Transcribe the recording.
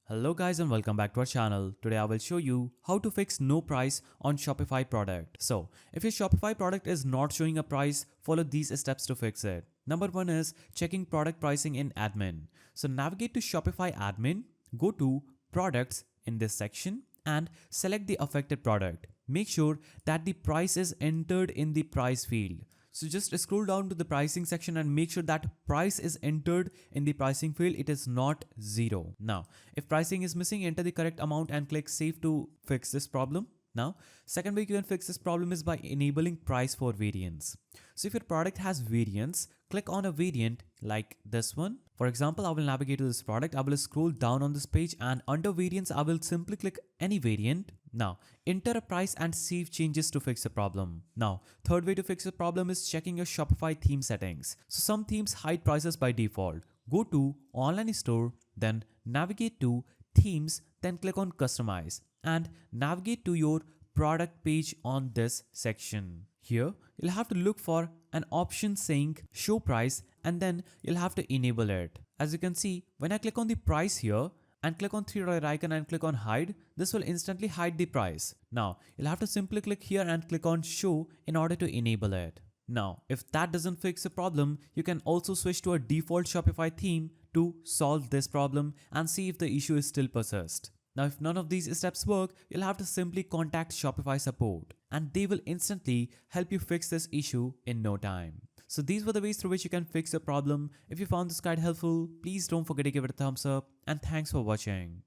Hello guys and welcome back to our channel. Today I will show you how to fix no price on Shopify product. So if your Shopify product is not showing a price, follow these steps to fix it. Number 1 is checking product pricing in admin. So navigate to Shopify admin, go to products in this section and select the affected product. Make sure that the price is entered in the price field. So just scroll down to the pricing section and make sure that price is entered in the pricing field. It is not 0. Now, if pricing is missing, enter the correct amount and click save to fix this problem. Now, second way you can fix this problem is by enabling price for variants. So if your product has variants, click on a variant like this one. For example, I will navigate to this product. I will scroll down on this page and under variants, I will simply click any variant. Now, enter a price and save changes to fix the problem. Now, third way to fix the problem is checking your Shopify theme settings. So some themes hide prices by default. Go to online store, then navigate to themes, then click on customize and navigate to your product page on this section. Here, you'll have to look for an option saying show price and then you'll have to enable it. As you can see, when I click on the price here and click on three-dot icon and click on hide, this will instantly hide the price. Now, you'll have to simply click here and click on show in order to enable it. Now, if that doesn't fix the problem, you can also switch to a default Shopify theme to solve this problem and see if the issue is still persists. Now, if none of these steps work, you'll have to simply contact Shopify support and they will instantly help you fix this issue in no time. So these were the ways through which you can fix the problem. If you found this guide helpful, please don't forget to give it a thumbs up and thanks for watching.